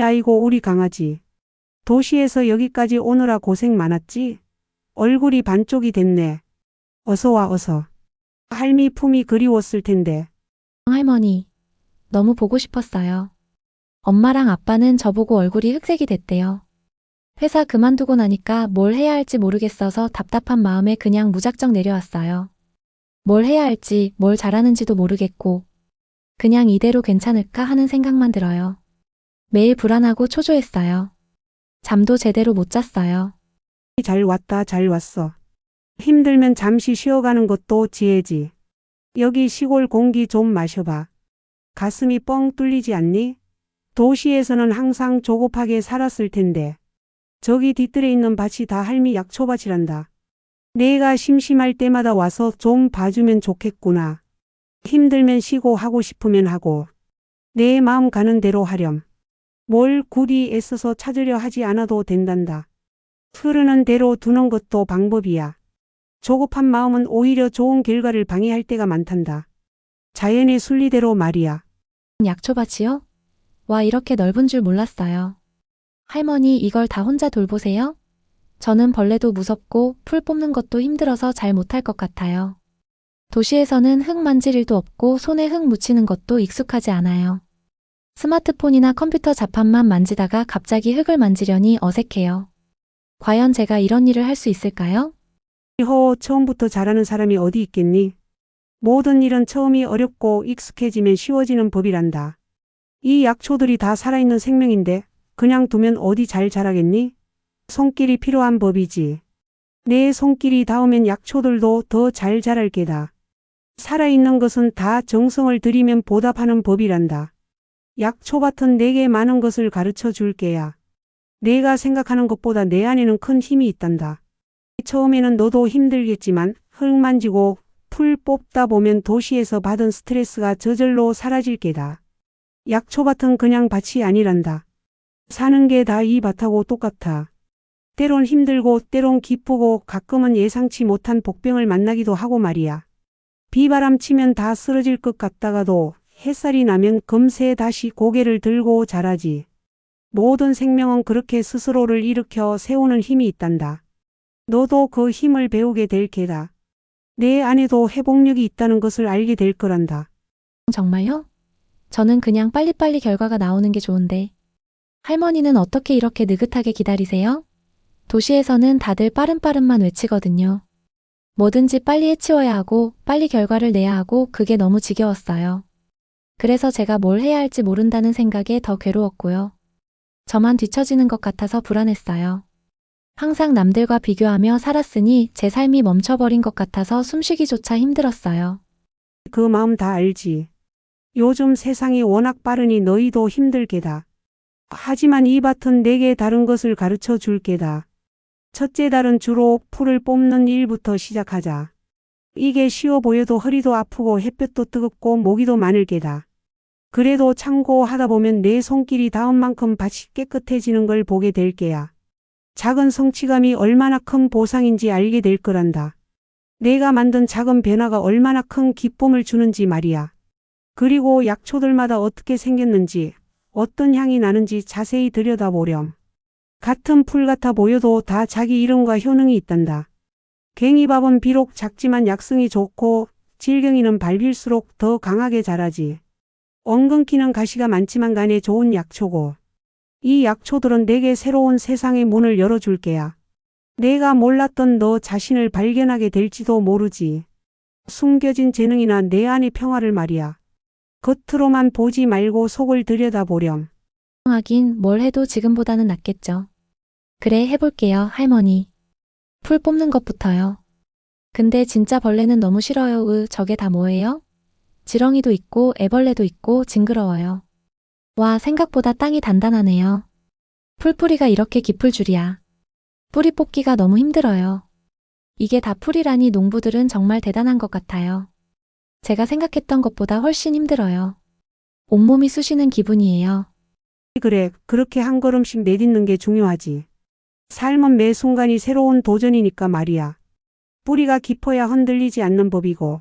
아이고 우리 강아지. 도시에서 여기까지 오느라 고생 많았지? 얼굴이 반쪽이 됐네. 어서 와 어서. 할미 품이 그리웠을 텐데. 할머니, 너무 보고 싶었어요. 엄마랑 아빠는 저보고 얼굴이 흑색이 됐대요. 회사 그만두고 나니까 뭘 해야 할지 모르겠어서 답답한 마음에 그냥 무작정 내려왔어요. 뭘 해야 할지, 뭘 잘하는지도 모르겠고, 그냥 이대로 괜찮을까 하는 생각만 들어요. 매일 불안하고 초조했어요. 잠도 제대로 못 잤어요. 잘 왔다 잘 왔어. 힘들면 잠시 쉬어가는 것도 지혜지. 여기 시골 공기 좀 마셔봐. 가슴이 뻥 뚫리지 않니? 도시에서는 항상 조급하게 살았을 텐데. 저기 뒤뜰에 있는 밭이 다 할미 약초밭이란다. 내가 심심할 때마다 와서 좀 봐주면 좋겠구나. 힘들면 쉬고 하고 싶으면 하고. 내 마음 가는 대로 하렴. 뭘 굳이 애써서 찾으려 하지 않아도 된단다. 흐르는 대로 두는 것도 방법이야. 조급한 마음은 오히려 좋은 결과를 방해할 때가 많단다. 자연의 순리대로 말이야. 약초밭이요? 와, 이렇게 넓은 줄 몰랐어요. 할머니, 이걸 다 혼자 돌보세요? 저는 벌레도 무섭고 풀 뽑는 것도 힘들어서 잘 못할 것 같아요. 도시에서는 흙 만질 일도 없고 손에 흙 묻히는 것도 익숙하지 않아요. 스마트폰이나 컴퓨터 자판만 만지다가 갑자기 흙을 만지려니 어색해요. 과연 제가 이런 일을 할 수 있을까요? 처음부터 잘하는 사람이 어디 있겠니? 모든 일은 처음이 어렵고 익숙해지면 쉬워지는 법이란다. 이 약초들이 다 살아있는 생명인데 그냥 두면 어디 잘 자라겠니? 손길이 필요한 법이지. 내 손길이 닿으면 약초들도 더 잘 자랄 게다. 살아있는 것은 다 정성을 들이면 보답하는 법이란다. 약초밭은 내게 많은 것을 가르쳐 줄 게야. 내가 생각하는 것보다 내 안에는 큰 힘이 있단다. 처음에는 너도 힘들겠지만 흙 만지고 풀 뽑다 보면 도시에서 받은 스트레스가 저절로 사라질 게다. 약초밭은 그냥 밭이 아니란다. 사는 게 다 이 밭하고 똑같아. 때론 힘들고 때론 기쁘고 가끔은 예상치 못한 복병을 만나기도 하고 말이야. 비바람 치면 다 쓰러질 것 같다가도 햇살이 나면 금세 다시 고개를 들고 자라지. 모든 생명은 그렇게 스스로를 일으켜 세우는 힘이 있단다. 너도 그 힘을 배우게 될 게다. 내 안에도 회복력이 있다는 것을 알게 될 거란다. 정말요? 저는 그냥 빨리빨리 결과가 나오는 게 좋은데. 할머니는 어떻게 이렇게 느긋하게 기다리세요? 도시에서는 다들 빠름빠름만 외치거든요. 뭐든지 빨리 해치워야 하고 빨리 결과를 내야 하고 그게 너무 지겨웠어요. 그래서 제가 뭘 해야 할지 모른다는 생각에 더 괴로웠고요. 저만 뒤처지는 것 같아서 불안했어요. 항상 남들과 비교하며 살았으니 제 삶이 멈춰버린 것 같아서 숨쉬기조차 힘들었어요. 그 마음 다 알지. 요즘 세상이 워낙 빠르니 너희도 힘들 게다. 하지만 이 밭은 내게 다른 것을 가르쳐 줄 게다. 첫째 달은 주로 풀을 뽑는 일부터 시작하자. 이게 쉬워 보여도 허리도 아프고 햇볕도 뜨겁고 모기도 많을 게다. 그래도 참고하다 보면 내 손길이 닿은 만큼 밭이 깨끗해지는 걸 보게 될 게야. 작은 성취감이 얼마나 큰 보상인지 알게 될 거란다. 내가 만든 작은 변화가 얼마나 큰 기쁨을 주는지 말이야. 그리고 약초들마다 어떻게 생겼는지, 어떤 향이 나는지 자세히 들여다보렴. 같은 풀 같아 보여도 다 자기 이름과 효능이 있단다. 괭이밥은 비록 작지만 약성이 좋고 질경이는 밟을수록 더 강하게 자라지. 엉겅퀴는 가시가 많지만 간에 좋은 약초고. 이 약초들은 내게 새로운 세상의 문을 열어줄 게야. 내가 몰랐던 너 자신을 발견하게 될지도 모르지. 숨겨진 재능이나 내 안의 평화를 말이야. 겉으로만 보지 말고 속을 들여다보렴. 하긴 뭘 해도 지금보다는 낫겠죠. 그래, 해볼게요, 할머니. 풀 뽑는 것부터요. 근데 진짜 벌레는 너무 싫어요. 저게 다 뭐예요? 지렁이도 있고 애벌레도 있고 징그러워요. 와, 생각보다 땅이 단단하네요. 풀뿌리가 이렇게 깊을 줄이야. 뿌리 뽑기가 너무 힘들어요. 이게 다 풀이라니 농부들은 정말 대단한 것 같아요. 제가 생각했던 것보다 훨씬 힘들어요. 온몸이 쑤시는 기분이에요. 그래, 그렇게 한 걸음씩 내딛는 게 중요하지. 삶은 매 순간이 새로운 도전이니까 말이야. 뿌리가 깊어야 흔들리지 않는 법이고.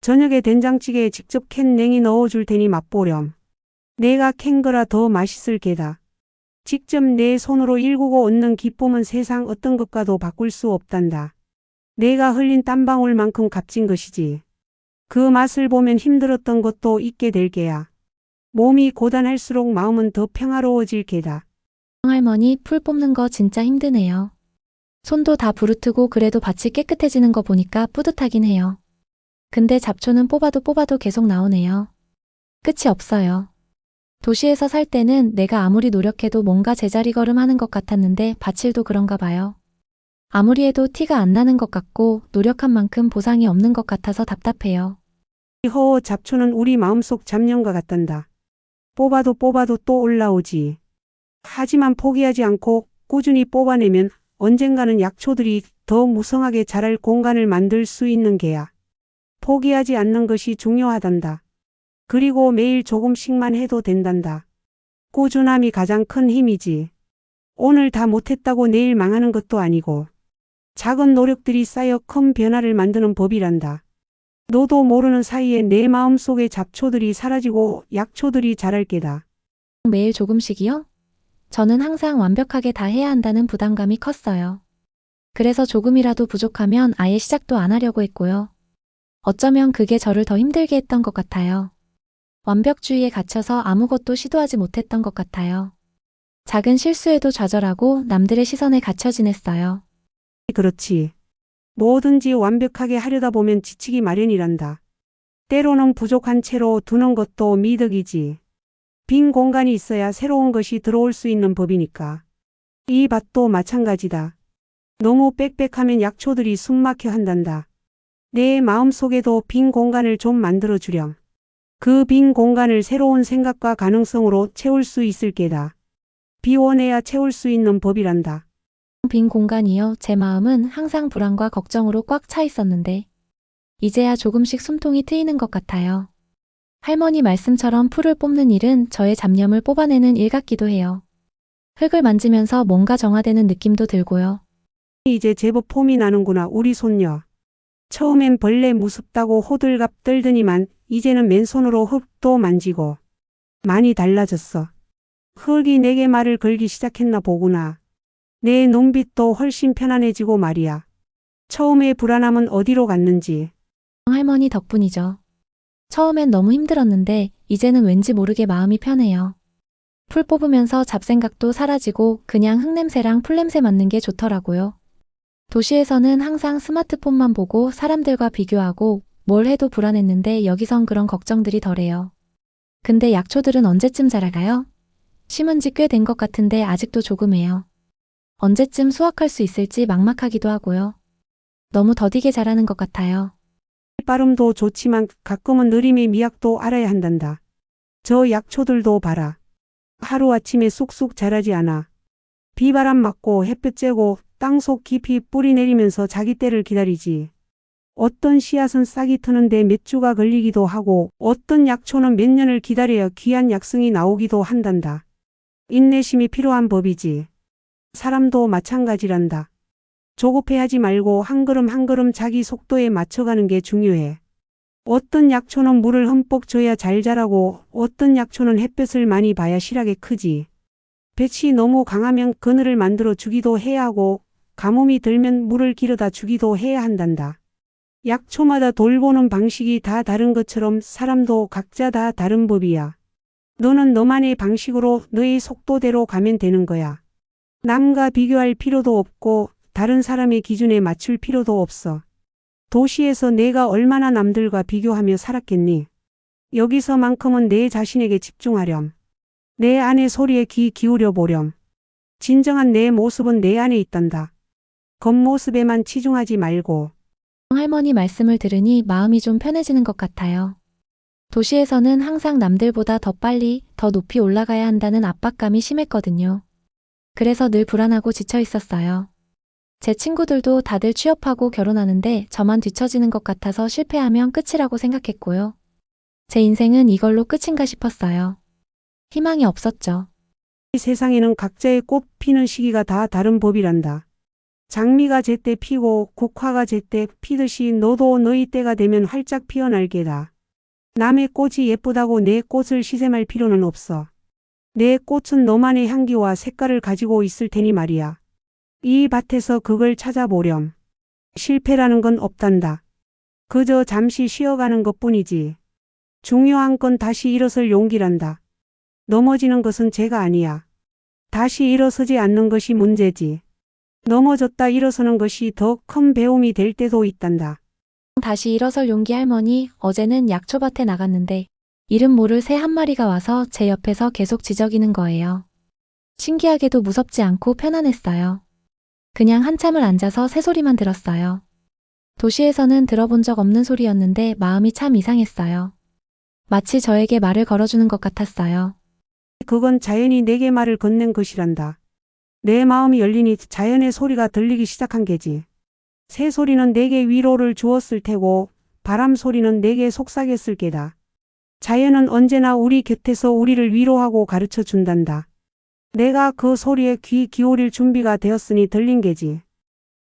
저녁에 된장찌개에 직접 캔 냉이 넣어줄 테니 맛보렴. 내가 캔 거라 더 맛있을 게다. 직접 내 손으로 일구고 얻는 기쁨은 세상 어떤 것과도 바꿀 수 없단다. 내가 흘린 땀방울만큼 값진 것이지. 그 맛을 보면 힘들었던 것도 잊게 될 게야. 몸이 고단할수록 마음은 더 평화로워질 게다. 할머니, 풀 뽑는 거 진짜 힘드네요. 손도 다 부르트고 그래도 밭이 깨끗해지는 거 보니까 뿌듯하긴 해요. 근데 잡초는 뽑아도 계속 나오네요. 끝이 없어요. 도시에서 살 때는 내가 아무리 노력해도 뭔가 제자리 걸음하는 것 같았는데 밭일도 그런가 봐요. 아무리 해도 티가 안 나는 것 같고 노력한 만큼 보상이 없는 것 같아서 답답해요. 허 잡초는 우리 마음속 잡념과 같단다. 뽑아도 또 올라오지. 하지만 포기하지 않고 꾸준히 뽑아내면 언젠가는 약초들이 더 무성하게 자랄 공간을 만들 수 있는 게야. 포기하지 않는 것이 중요하단다. 그리고 매일 조금씩만 해도 된단다. 꾸준함이 가장 큰 힘이지. 오늘 다 못했다고 내일 망하는 것도 아니고 작은 노력들이 쌓여 큰 변화를 만드는 법이란다. 너도 모르는 사이에 내 마음속의 잡초들이 사라지고 약초들이 자랄 게다. 매일 조금씩이요? 저는 항상 완벽하게 다 해야 한다는 부담감이 컸어요. 그래서 조금이라도 부족하면 아예 시작도 안 하려고 했고요. 어쩌면 그게 저를 더 힘들게 했던 것 같아요. 완벽주의에 갇혀서 아무것도 시도하지 못했던 것 같아요. 작은 실수에도 좌절하고 남들의 시선에 갇혀 지냈어요. 그렇지. 뭐든지 완벽하게 하려다 보면 지치기 마련이란다. 때로는 부족한 채로 두는 것도 미덕이지. 빈 공간이 있어야 새로운 것이 들어올 수 있는 법이니까. 이 밭도 마찬가지다. 너무 빽빽하면 약초들이 숨막혀 한단다. 내 마음속에도 빈 공간을 좀 만들어주렴. 그 빈 공간을 새로운 생각과 가능성으로 채울 수 있을 게다. 비워내야 채울 수 있는 법이란다. 빈 공간이요. 제 마음은 항상 불안과 걱정으로 꽉 차 있었는데 이제야 조금씩 숨통이 트이는 것 같아요. 할머니 말씀처럼 풀을 뽑는 일은 저의 잡념을 뽑아내는 일 같기도 해요. 흙을 만지면서 뭔가 정화되는 느낌도 들고요. 이제 제법 폼이 나는구나 우리 손녀. 처음엔 벌레 무섭다고 호들갑 떨더니만 이제는 맨손으로 흙도 만지고 많이 달라졌어. 흙이 내게 말을 걸기 시작했나 보구나. 내 눈빛도 훨씬 편안해지고 말이야. 처음에 불안함은 어디로 갔는지. 할머니 덕분이죠. 처음엔 너무 힘들었는데 이제는 왠지 모르게 마음이 편해요. 풀 뽑으면서 잡생각도 사라지고 그냥 흙냄새랑 풀냄새 맡는 게 좋더라고요. 도시에서는 항상 스마트폰만 보고 사람들과 비교하고 뭘 해도 불안했는데 여기선 그런 걱정들이 덜해요. 근데 약초들은 언제쯤 자라가요? 심은 지 꽤 된 것 같은데 아직도 조금해요. 언제쯤 수확할 수 있을지 막막하기도 하고요. 너무 더디게 자라는 것 같아요. 빠름도 좋지만 가끔은 느림의 미학도 알아야 한단다. 저 약초들도 봐라. 하루아침에 쑥쑥 자라지 않아. 비바람 맞고 햇볕 쬐고 땅속 깊이 뿌리 내리면서 자기 때를 기다리지. 어떤 씨앗은 싹이 트는데 몇 주가 걸리기도 하고 어떤 약초는 몇 년을 기다려야 귀한 약성이 나오기도 한단다. 인내심이 필요한 법이지. 사람도 마찬가지란다. 조급해하지 말고 한 걸음 한 걸음 자기 속도에 맞춰가는 게 중요해. 어떤 약초는 물을 흠뻑 줘야 잘 자라고 어떤 약초는 햇볕을 많이 봐야 실하게 크지. 빛이 너무 강하면 그늘을 만들어 주기도 해야 하고 가뭄이 들면 물을 길어다 주기도 해야 한단다. 약초마다 돌보는 방식이 다 다른 것처럼 사람도 각자 다 다른 법이야. 너는 너만의 방식으로 너의 속도대로 가면 되는 거야. 남과 비교할 필요도 없고 다른 사람의 기준에 맞출 필요도 없어. 도시에서 내가 얼마나 남들과 비교하며 살았겠니? 여기서만큼은 내 자신에게 집중하렴. 내 안의 소리에 귀 기울여 보렴. 진정한 내 모습은 내 안에 있단다. 겉모습에만 치중하지 말고. 할머니 말씀을 들으니 마음이 좀 편해지는 것 같아요. 도시에서는 항상 남들보다 더 빨리, 더 높이 올라가야 한다는 압박감이 심했거든요. 그래서 늘 불안하고 지쳐 있었어요. 제 친구들도 다들 취업하고 결혼하는데 저만 뒤처지는 것 같아서 실패하면 끝이라고 생각했고요. 제 인생은 이걸로 끝인가 싶었어요. 희망이 없었죠. 이 세상에는 각자의 꽃 피는 시기가 다 다른 법이란다. 장미가 제때 피고 국화가 제때 피듯이 너도 너희 때가 되면 활짝 피어날 게다. 남의 꽃이 예쁘다고 내 꽃을 시샘할 필요는 없어. 내 꽃은 너만의 향기와 색깔을 가지고 있을 테니 말이야. 이 밭에서 그걸 찾아보렴. 실패라는 건 없단다. 그저 잠시 쉬어가는 것뿐이지. 중요한 건 다시 일어설 용기란다. 넘어지는 것은 죄가 아니야. 다시 일어서지 않는 것이 문제지. 넘어졌다 일어서는 것이 더 큰 배움이 될 때도 있단다. 다시 일어설 용기. 할머니, 어제는 약초밭에 나갔는데 이름 모를 새 한 마리가 와서 제 옆에서 계속 지저귀는 거예요. 신기하게도 무섭지 않고 편안했어요. 그냥 한참을 앉아서 새소리만 들었어요. 도시에서는 들어본 적 없는 소리였는데 마음이 참 이상했어요. 마치 저에게 말을 걸어주는 것 같았어요. 그건 자연이 내게 말을 건넨 것이란다. 내 마음이 열리니 자연의 소리가 들리기 시작한 게지. 새 소리는 내게 위로를 주었을 테고 바람 소리는 내게 속삭였을 게다. 자연은 언제나 우리 곁에서 우리를 위로하고 가르쳐 준단다. 내가 그 소리에 귀 기울일 준비가 되었으니 들린 게지.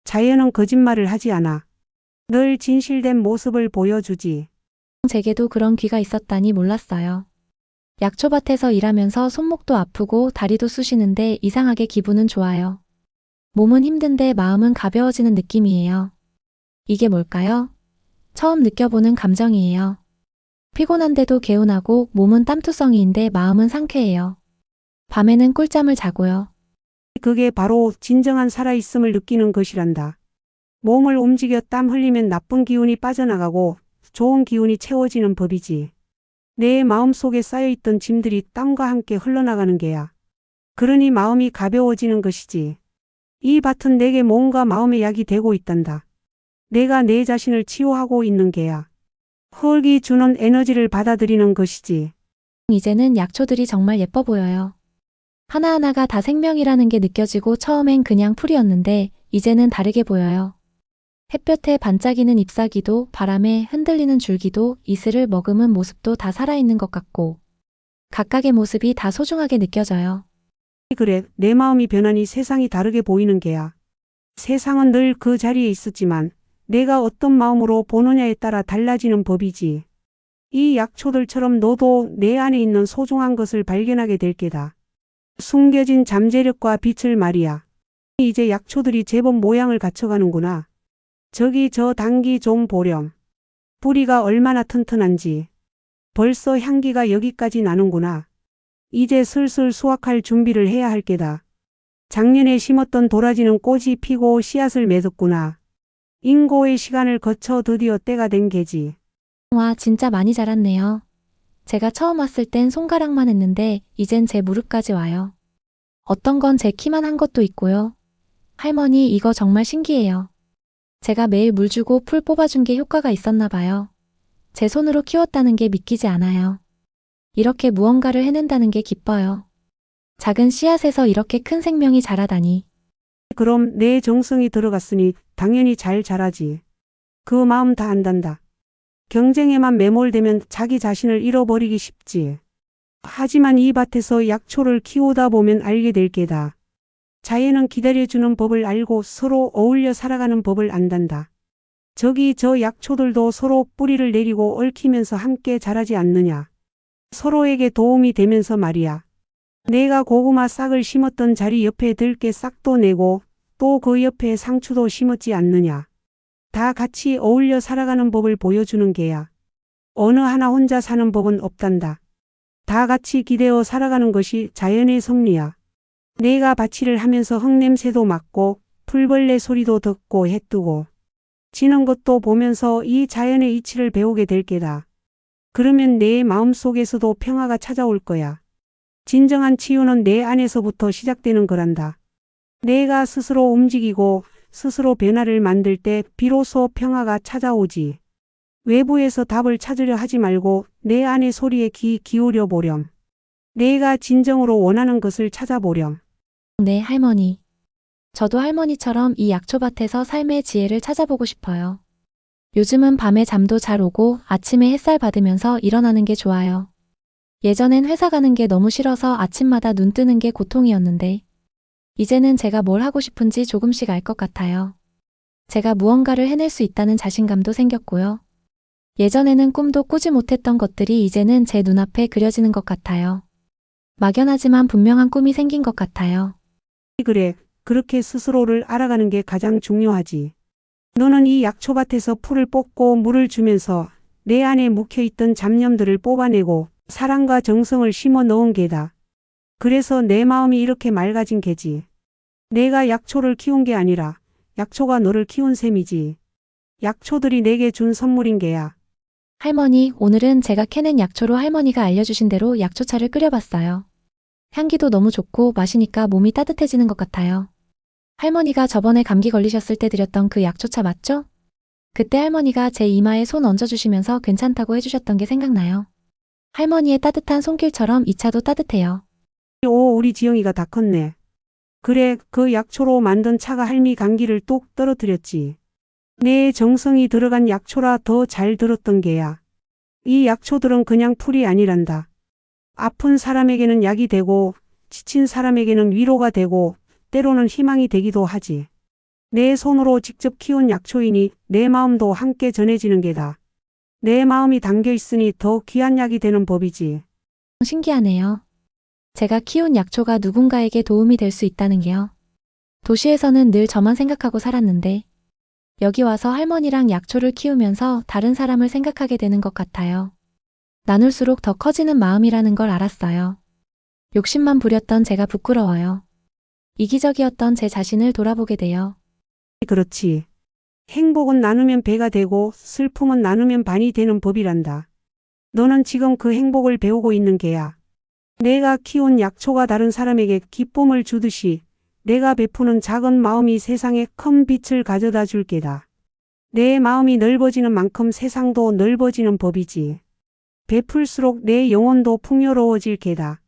자연은 거짓말을 하지 않아. 늘 진실된 모습을 보여주지. 제게도 그런 귀가 있었다니 몰랐어요. 약초밭에서 일하면서 손목도 아프고 다리도 쑤시는데 이상하게 기분은 좋아요. 몸은 힘든데 마음은 가벼워지는 느낌이에요. 이게 뭘까요? 처음 느껴보는 감정이에요. 피곤한데도 개운하고 몸은 땀투성이인데 마음은 상쾌해요. 밤에는 꿀잠을 자고요. 그게 바로 진정한 살아있음을 느끼는 것이란다. 몸을 움직여 땀 흘리면 나쁜 기운이 빠져나가고 좋은 기운이 채워지는 법이지. 내 마음속에 쌓여있던 짐들이 땀과 함께 흘러나가는 게야. 그러니 마음이 가벼워지는 것이지. 이 밭은 내게 몸과 마음의 약이 되고 있단다. 내가 내 자신을 치유하고 있는 게야. 흙이 주는 에너지를 받아들이는 것이지. 이제는 약초들이 정말 예뻐 보여요. 하나하나가 다 생명이라는 게 느껴지고 처음엔 그냥 풀이었는데 이제는 다르게 보여요. 햇볕에 반짝이는 잎사귀도 바람에 흔들리는 줄기도 이슬을 머금은 모습도 다 살아있는 것 같고 각각의 모습이 다 소중하게 느껴져요. 그래, 내 마음이 변하니 세상이 다르게 보이는 게야. 세상은 늘 그 자리에 있었지만 내가 어떤 마음으로 보느냐에 따라 달라지는 법이지. 이 약초들처럼 너도 내 안에 있는 소중한 것을 발견하게 될 게다. 숨겨진 잠재력과 빛을 말이야. 이제 약초들이 제법 모양을 갖춰가는구나. 저기 저 단기 좀 보렴. 뿌리가 얼마나 튼튼한지. 벌써 향기가 여기까지 나는구나. 이제 슬슬 수확할 준비를 해야 할 게다. 작년에 심었던 도라지는 꽃이 피고 씨앗을 맺었구나. 인고의 시간을 거쳐 드디어 때가 된 게지. 와, 진짜 많이 자랐네요. 제가 처음 왔을 땐 손가락만 했는데 이젠 제 무릎까지 와요. 어떤 건 제 키만 한 것도 있고요. 할머니, 이거 정말 신기해요. 제가 매일 물 주고 풀 뽑아준 게 효과가 있었나 봐요. 제 손으로 키웠다는 게 믿기지 않아요. 이렇게 무언가를 해낸다는 게 기뻐요. 작은 씨앗에서 이렇게 큰 생명이 자라다니. 그럼 내 정성이 들어갔으니 당연히 잘 자라지. 그 마음 다 안단다. 경쟁에만 매몰되면 자기 자신을 잃어버리기 쉽지. 하지만 이 밭에서 약초를 키우다 보면 알게 될 게다. 자연은 기다려주는 법을 알고 서로 어울려 살아가는 법을 안단다. 저기 저 약초들도 서로 뿌리를 내리고 얽히면서 함께 자라지 않느냐. 서로에게 도움이 되면서 말이야. 내가 고구마 싹을 심었던 자리 옆에 들깨 싹도 내고 또 그 옆에 상추도 심었지 않느냐. 다 같이 어울려 살아가는 법을 보여주는 게야. 어느 하나 혼자 사는 법은 없단다. 다 같이 기대어 살아가는 것이 자연의 섭리야. 내가 밭일을 하면서 흙냄새도 맡고 풀벌레 소리도 듣고 해 뜨고 지는 것도 보면서 이 자연의 이치를 배우게 될 게다. 그러면 내 마음속에서도 평화가 찾아올 거야. 진정한 치유는 내 안에서부터 시작되는 거란다. 내가 스스로 움직이고 스스로 변화를 만들 때 비로소 평화가 찾아오지. 외부에서 답을 찾으려 하지 말고 내 안의 소리에 귀 기울여 보렴. 내가 진정으로 원하는 것을 찾아보렴. 네, 할머니. 저도 할머니처럼 이 약초밭에서 삶의 지혜를 찾아보고 싶어요. 요즘은 밤에 잠도 잘 오고 아침에 햇살 받으면서 일어나는 게 좋아요. 예전엔 회사 가는 게 너무 싫어서 아침마다 눈 뜨는 게 고통이었는데 이제는 제가 뭘 하고 싶은지 조금씩 알 것 같아요. 제가 무언가를 해낼 수 있다는 자신감도 생겼고요. 예전에는 꿈도 꾸지 못했던 것들이 이제는 제 눈앞에 그려지는 것 같아요. 막연하지만 분명한 꿈이 생긴 것 같아요. 그래, 그렇게 스스로를 알아가는 게 가장 중요하지. 너는 이 약초밭에서 풀을 뽑고 물을 주면서 내 안에 묵혀있던 잡념들을 뽑아내고 사랑과 정성을 심어 넣은 게다. 그래서 내 마음이 이렇게 맑아진 게지. 내가 약초를 키운 게 아니라 약초가 너를 키운 셈이지. 약초들이 내게 준 선물인 게야. 할머니, 오늘은 제가 캐낸 약초로 할머니가 알려주신 대로 약초차를 끓여봤어요. 향기도 너무 좋고 마시니까 몸이 따뜻해지는 것 같아요. 할머니가 저번에 감기 걸리셨을 때 드렸던 그 약초차 맞죠? 그때 할머니가 제 이마에 손 얹어주시면서 괜찮다고 해주셨던 게 생각나요. 할머니의 따뜻한 손길처럼 이 차도 따뜻해요. 오, 우리 지영이가 다 컸네. 그래, 그 약초로 만든 차가 할미 감기를 뚝 떨어뜨렸지. 내 정성이 들어간 약초라 더 잘 들었던 게야. 이 약초들은 그냥 풀이 아니란다. 아픈 사람에게는 약이 되고, 지친 사람에게는 위로가 되고, 때로는 희망이 되기도 하지. 내 손으로 직접 키운 약초이니 내 마음도 함께 전해지는 게다. 내 마음이 담겨 있으니 더 귀한 약이 되는 법이지. 신기하네요. 제가 키운 약초가 누군가에게 도움이 될 수 있다는 게요. 도시에서는 늘 저만 생각하고 살았는데 여기 와서 할머니랑 약초를 키우면서 다른 사람을 생각하게 되는 것 같아요. 나눌수록 더 커지는 마음이라는 걸 알았어요. 욕심만 부렸던 제가 부끄러워요. 이기적이었던 제 자신을 돌아보게 돼요. 그렇지. 행복은 나누면 배가 되고 슬픔은 나누면 반이 되는 법이란다. 너는 지금 그 행복을 배우고 있는 게야. 내가 키운 약초가 다른 사람에게 기쁨을 주듯이 내가 베푸는 작은 마음이 세상에 큰 빛을 가져다 줄 게다. 내 마음이 넓어지는 만큼 세상도 넓어지는 법이지. 베풀수록 내 영혼도 풍요로워질 게다.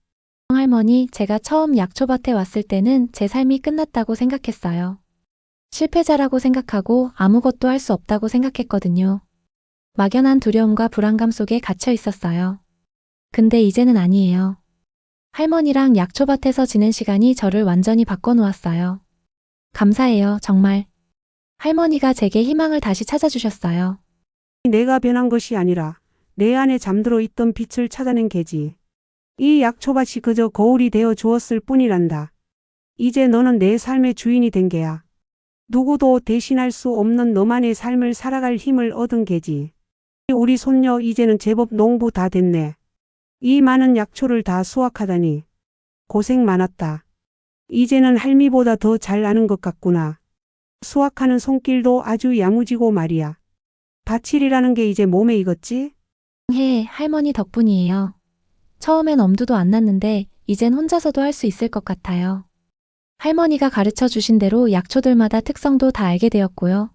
할머니, 제가 처음 약초밭에 왔을 때는 제 삶이 끝났다고 생각했어요. 실패자라고 생각하고 아무것도 할 수 없다고 생각했거든요. 막연한 두려움과 불안감 속에 갇혀 있었어요. 근데 이제는 아니에요. 할머니랑 약초밭에서 지낸 시간이 저를 완전히 바꿔놓았어요. 감사해요, 정말. 할머니가 제게 희망을 다시 찾아주셨어요. 내가 변한 것이 아니라 내 안에 잠들어 있던 빛을 찾아낸 게지. 이 약초밭이 그저 거울이 되어 주었을 뿐이란다. 이제 너는 내 삶의 주인이 된 게야. 누구도 대신할 수 없는 너만의 삶을 살아갈 힘을 얻은 게지. 우리 손녀 이제는 제법 농부 다 됐네. 이 많은 약초를 다 수확하다니. 고생 많았다. 이제는 할미보다 더 잘 아는 것 같구나. 수확하는 손길도 아주 야무지고 말이야. 밭일이라는 게 이제 몸에 익었지? 할머니 덕분이에요. 처음엔 엄두도 안 났는데 이젠 혼자서도 할 수 있을 것 같아요. 할머니가 가르쳐 주신 대로 약초들마다 특성도 다 알게 되었고요.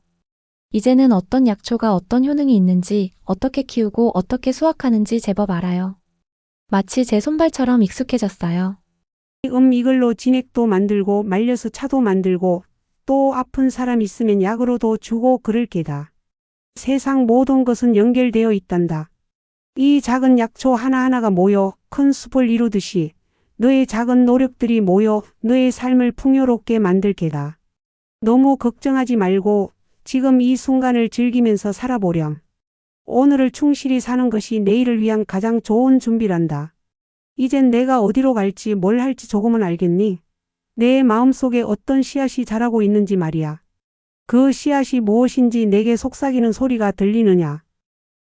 이제는 어떤 약초가 어떤 효능이 있는지, 어떻게 키우고 어떻게 수확하는지 제법 알아요. 마치 제 손발처럼 익숙해졌어요. 이걸로 진액도 만들고 말려서 차도 만들고 또 아픈 사람 있으면 약으로도 주고 그럴 게다. 세상 모든 것은 연결되어 있단다. 이 작은 약초 하나하나가 모여 큰 숲을 이루듯이 너의 작은 노력들이 모여 너의 삶을 풍요롭게 만들 게다. 너무 걱정하지 말고 지금 이 순간을 즐기면서 살아보렴. 오늘을 충실히 사는 것이 내일을 위한 가장 좋은 준비란다. 이젠 내가 어디로 갈지 뭘 할지 조금은 알겠니? 내 마음속에 어떤 씨앗이 자라고 있는지 말이야. 그 씨앗이 무엇인지 내게 속삭이는 소리가 들리느냐?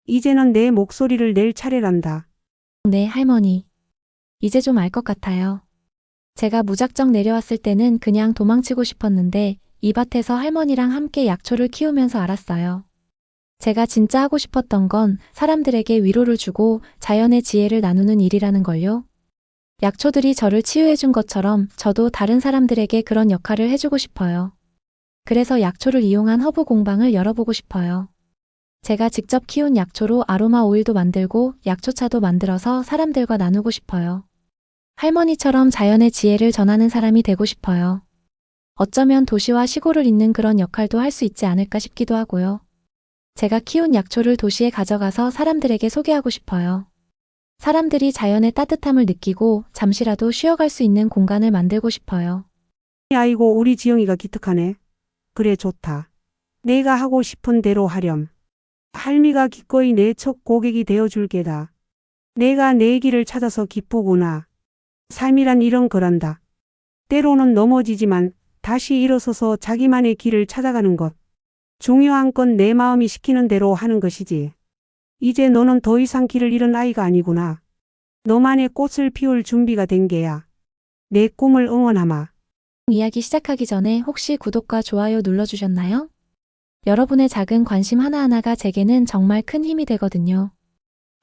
이제는 내 목소리를 낼 차례란다. 네, 할머니. 이제 좀 알 것 같아요. 제가 무작정 내려왔을 때는 그냥 도망치고 싶었는데 이 밭에서 할머니랑 함께 약초를 키우면서 알았어요. 제가 진짜 하고 싶었던 건 사람들에게 위로를 주고 자연의 지혜를 나누는 일이라는 걸요. 약초들이 저를 치유해준 것처럼 저도 다른 사람들에게 그런 역할을 해주고 싶어요. 그래서 약초를 이용한 허브 공방을 열어보고 싶어요. 제가 직접 키운 약초로 아로마 오일도 만들고 약초차도 만들어서 사람들과 나누고 싶어요. 할머니처럼 자연의 지혜를 전하는 사람이 되고 싶어요. 어쩌면 도시와 시골을 잇는 그런 역할도 할 수 있지 않을까 싶기도 하고요. 제가 키운 약초를 도시에 가져가서 사람들에게 소개하고 싶어요. 사람들이 자연의 따뜻함을 느끼고 잠시라도 쉬어갈 수 있는 공간을 만들고 싶어요. 아이고 우리 지영이가 기특하네. 그래 좋다. 내가 하고 싶은 대로 하렴. 할미가 기꺼이 내 첫 고객이 되어줄 게다. 내가 내 길을 찾아서 기쁘구나. 삶이란 이런 거란다. 때로는 넘어지지만 다시 일어서서 자기만의 길을 찾아가는 것. 중요한 건 내 마음이 시키는 대로 하는 것이지. 이제 너는 더 이상 길을 잃은 아이가 아니구나. 너만의 꽃을 피울 준비가 된 게야. 내 꿈을 응원하마. 이야기 시작하기 전에 혹시 구독과 좋아요 눌러주셨나요? 여러분의 작은 관심 하나하나가 제게는 정말 큰 힘이 되거든요.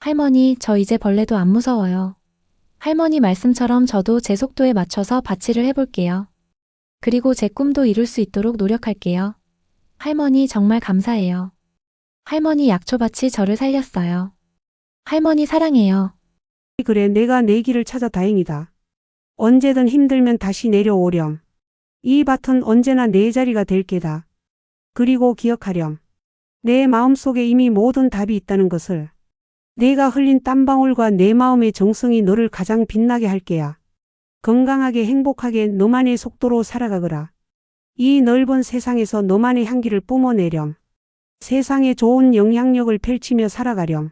할머니, 저 이제 벌레도 안 무서워요. 할머니 말씀처럼 저도 제 속도에 맞춰서 밭일을 해볼게요. 그리고 제 꿈도 이룰 수 있도록 노력할게요. 할머니 정말 감사해요. 할머니 약초밭이 저를 살렸어요. 할머니 사랑해요. 그래, 내가 내 길을 찾아 다행이다. 언제든 힘들면 다시 내려오렴. 이 밭은 언제나 내 자리가 될 게다. 그리고 기억하렴. 내 마음속에 이미 모든 답이 있다는 것을. 내가 흘린 땀방울과 내 마음의 정성이 너를 가장 빛나게 할 게야. 건강하게 행복하게 너만의 속도로 살아가거라. 이 넓은 세상에서 너만의 향기를 뿜어내렴. 세상에 좋은 영향력을 펼치며 살아가렴.